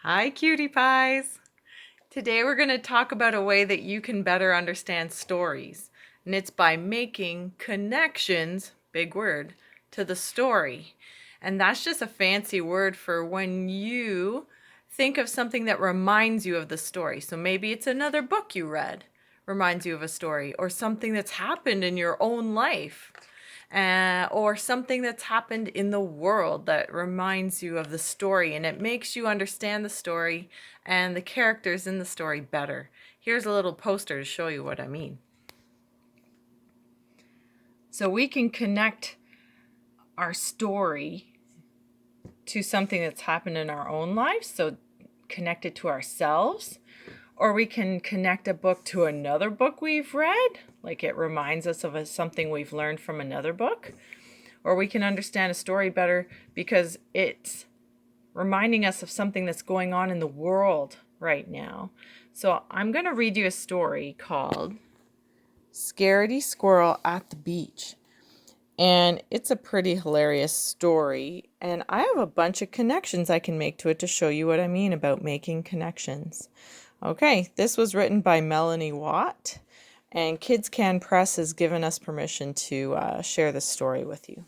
Hi, cutie pies. Today we're going to talk about a way that you can better understand stories, and it's by making connections, big word, to the story. And that's just a fancy word for when you think of something that reminds you of the story. So maybe it's another book you read reminds you of a story, or something that's happened in your own life, or something that's happened in the world that reminds you of the story, and it makes you understand the story and the characters in the story better. Here's a little poster to show you what I mean. So we can connect our story to something that's happened in our own lives, so connect it to ourselves, or we can connect a book to another book we've read, like it reminds us of something we've learned from another book. Or we can understand a story better because it's reminding us of something that's going on in the world right now. So I'm going to read you a story called Scaredy Squirrel at the Beach. And it's a pretty hilarious story. And I have a bunch of connections I can make to it to show you what I mean about making connections. Okay, this was written by Melanie Watts. And Kids Can Press has given us permission to share this story with you.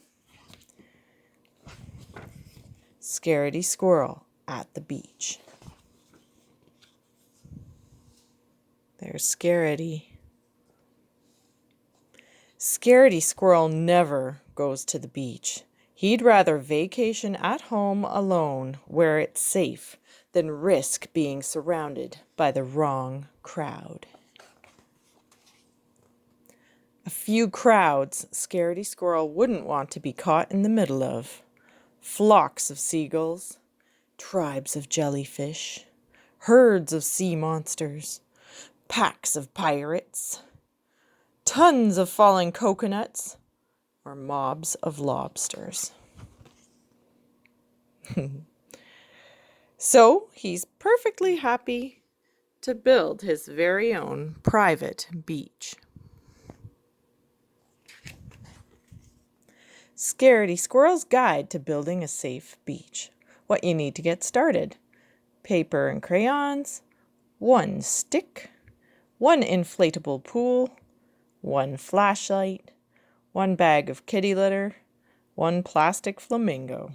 Scaredy Squirrel at the beach. There's Scaredy. Scaredy Squirrel never goes to the beach. He'd rather vacation at home alone where it's safe than risk being surrounded by the wrong crowd. A few crowds Scaredy Squirrel wouldn't want to be caught in the middle of. Flocks of seagulls, tribes of jellyfish, herds of sea monsters, packs of pirates, tons of falling coconuts, or mobs of lobsters. So he's perfectly happy to build his very own private beach. Scaredy Squirrel's Guide to Building a Safe Beach. What you need to get started. Paper and crayons, 1 stick, 1 inflatable pool, 1 flashlight, 1 bag of kitty litter, 1 plastic flamingo.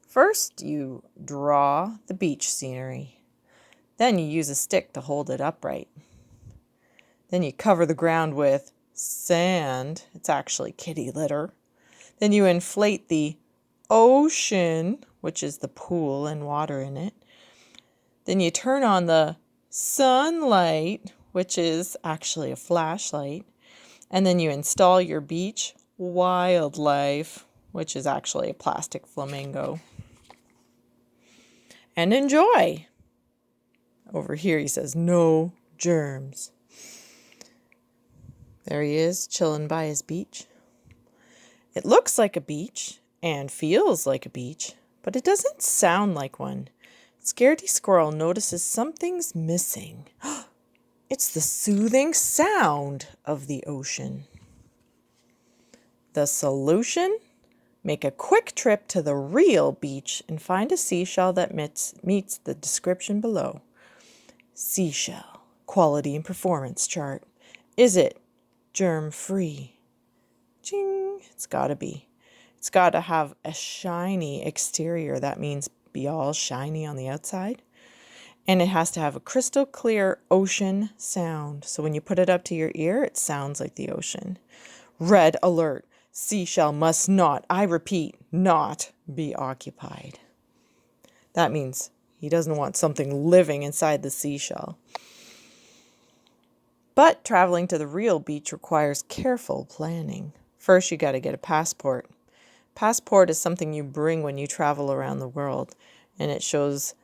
First, you draw the beach scenery. Then you use a stick to hold it upright. Then you cover the ground with sand. It's actually kitty litter. Then you inflate the ocean, which is the pool and water in it. Then you turn on the sunlight, which is actually a flashlight. And then you install your beach wildlife, which is actually a plastic flamingo. And enjoy. Over here he says, no germs. There he is, chilling by his beach. It looks like a beach and feels like a beach, but it doesn't sound like one. Scaredy Squirrel notices something's missing. It's the soothing sound of the ocean. The solution? Make a quick trip to the real beach and find a seashell that meets the description below. Seashell, quality and performance chart. Is it germ-free? Ching, it's got to be. It's got to have a shiny exterior. That means be all shiny on the outside. And it has to have a crystal clear ocean sound. So when you put it up to your ear, it sounds like the ocean. Red alert. Seashell must not, I repeat, not be occupied. That means he doesn't want something living inside the seashell. But traveling to the real beach requires careful planning. First, you got to get a passport. Passport is something you bring when you travel around the world, and it shows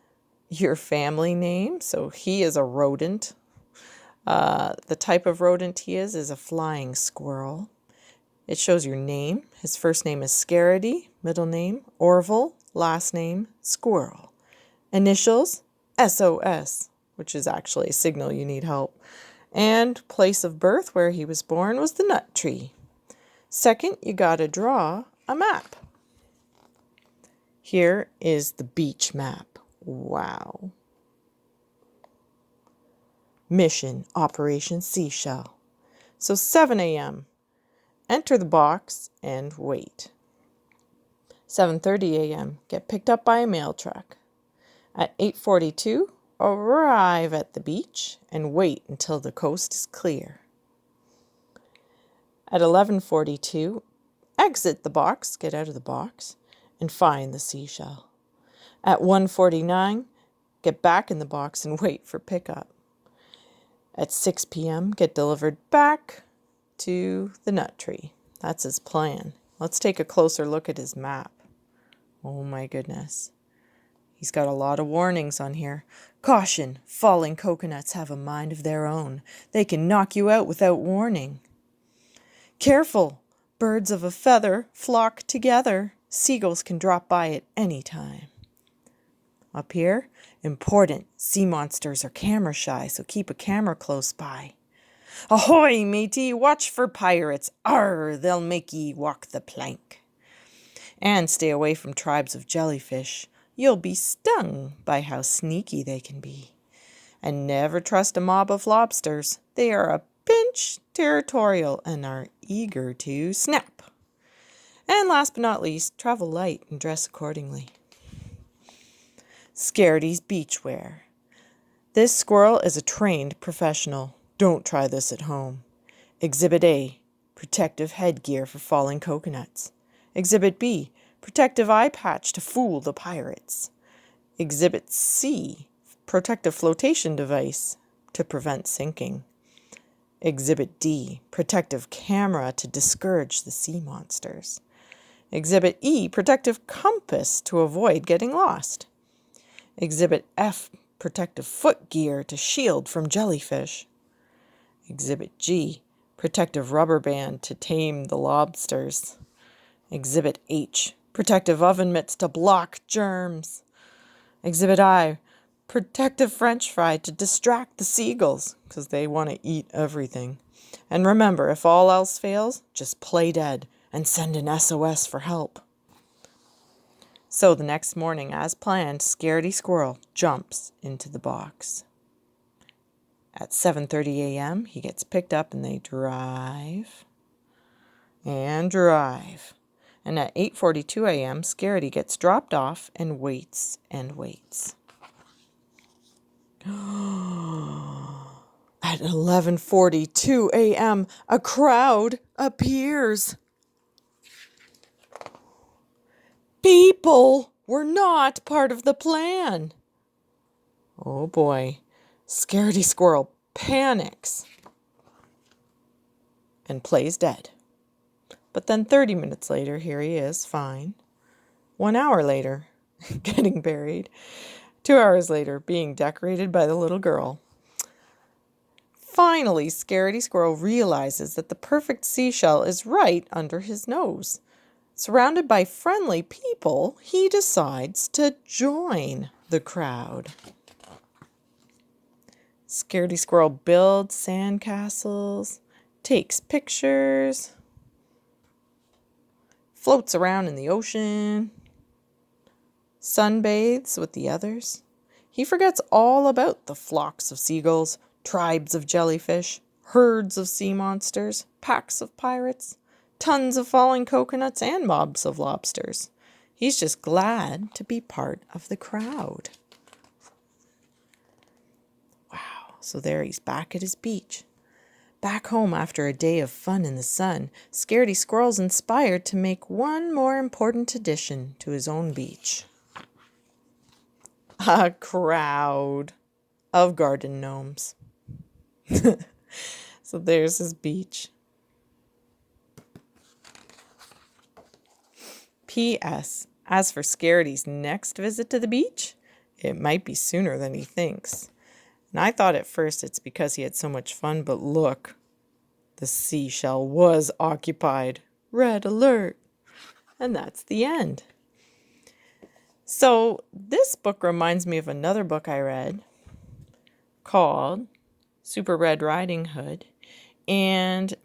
your family name. So he is a rodent. The type of rodent he is a flying squirrel. It shows your name. His first name is Scaredy, middle name Orville, last name Squirrel. Initials SOS, which is actually a signal you need help. And place of birth, where he was born, was the nut tree. Second, you got to draw a map. Here is the beach map. Wow. Mission Operation Seashell. So 7 a.m. Enter the box and wait. 7:30 a.m. Get picked up by a mail truck. At 8:42, arrive at the beach and wait until the coast is clear. At 11:42, exit the box, get out of the box, and find the seashell. At 1:49, get back in the box and wait for pickup. At 6 p.m., get delivered back to the nut tree. That's his plan. Let's take a closer look at his map. Oh my goodness. He's got a lot of warnings on here. Caution, falling coconuts have a mind of their own. They can knock you out without warning. Careful, birds of a feather flock together. Seagulls can drop by at any time. Up here, important, sea monsters are camera shy, so keep a camera close by. Ahoy, matey, watch for pirates. Arr, they'll make ye walk the plank. And stay away from tribes of jellyfish. You'll be stung by how sneaky they can be. And never trust a mob of lobsters. They are a pinch territorial and are eager to snap. And last but not least, travel light and dress accordingly. Scaredy's beachwear. This squirrel is a trained professional. Don't try this at home. Exhibit A, protective headgear for falling coconuts. Exhibit B, protective eye patch to fool the pirates. Exhibit C, protective flotation device to prevent sinking. Exhibit D, protective camera to discourage the sea monsters. Exhibit E, protective compass to avoid getting lost. Exhibit F, protective foot gear to shield from jellyfish. Exhibit G, protective rubber band to tame the lobsters. Exhibit H, protective oven mitts to block germs. Exhibit I, protective french fry to distract the seagulls because they want to eat everything. And remember, if all else fails, just play dead and send an SOS for help. So the next morning, as planned, Scaredy Squirrel jumps into the box. At 7:30 a.m., he gets picked up and they drive and drive. And at 8:42 a.m., Scaredy gets dropped off and waits and waits. At 11:42 a.m., a crowd appears. People were not part of the plan. Oh boy, Scaredy Squirrel panics and plays dead. But then 30 minutes later, here he is, fine. 1 hour later, getting buried. 2 hours later, being decorated by the little girl. Finally, Scaredy Squirrel realizes that the perfect seashell is right under his nose. Surrounded by friendly people, he decides to join the crowd. Scaredy Squirrel builds sandcastles, takes pictures, floats around in the ocean, sunbathes with the others. He forgets all about the flocks of seagulls, tribes of jellyfish, herds of sea monsters, packs of pirates, tons of falling coconuts, and mobs of lobsters. He's just glad to be part of the crowd. Wow, so there he's back at his beach. Back home after a day of fun in the sun, Scaredy Squirrel's inspired to make one more important addition to his own beach. A crowd of garden gnomes. So there's his beach. P.S. As for Scaredy's next visit to the beach, it might be sooner than he thinks. And I thought at first it's because he had so much fun, but look, the seashell was occupied. Red alert. And that's the end. So this book reminds me of another book I read called Super Red Riding Hood. And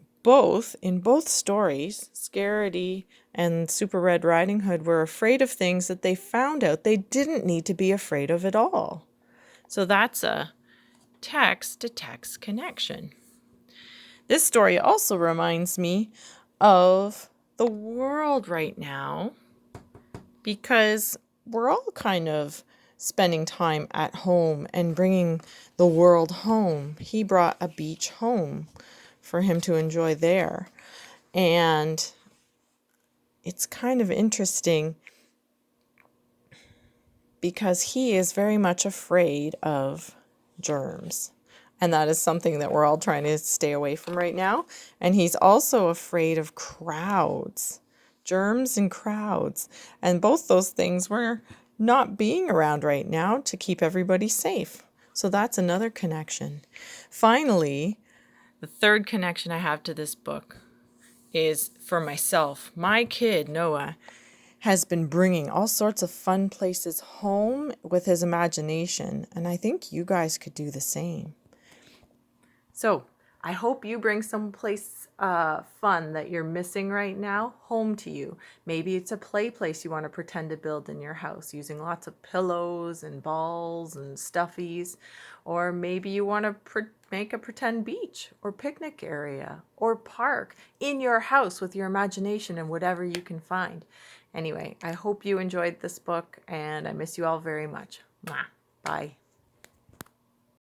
in both stories, Scaredy and Super Red Riding Hood were afraid of things that they found out they didn't need to be afraid of at all. So that's a text-to-text connection. This story also reminds me of the world right now, because we're all kind of spending time at home and bringing the world home. He brought a beach home for him to enjoy there. And it's kind of interesting because he is very much afraid of germs. And that is something that we're all trying to stay away from right now. And he's also afraid of crowds, germs and crowds. And both those things we're not being around right now to keep everybody safe. So that's another connection. Finally, the third connection I have to this book is for myself. My kid, Noah, has been bringing all sorts of fun places home with his imagination. And I think you guys could do the same. So I hope you bring someplace fun that you're missing right now home to you. Maybe it's a play place you want to pretend to build in your house using lots of pillows and balls and stuffies. Or maybe you want to make a pretend beach or picnic area or park in your house with your imagination and whatever you can find. Anyway, I hope you enjoyed this book, and I miss you all very much. Mwah. Bye.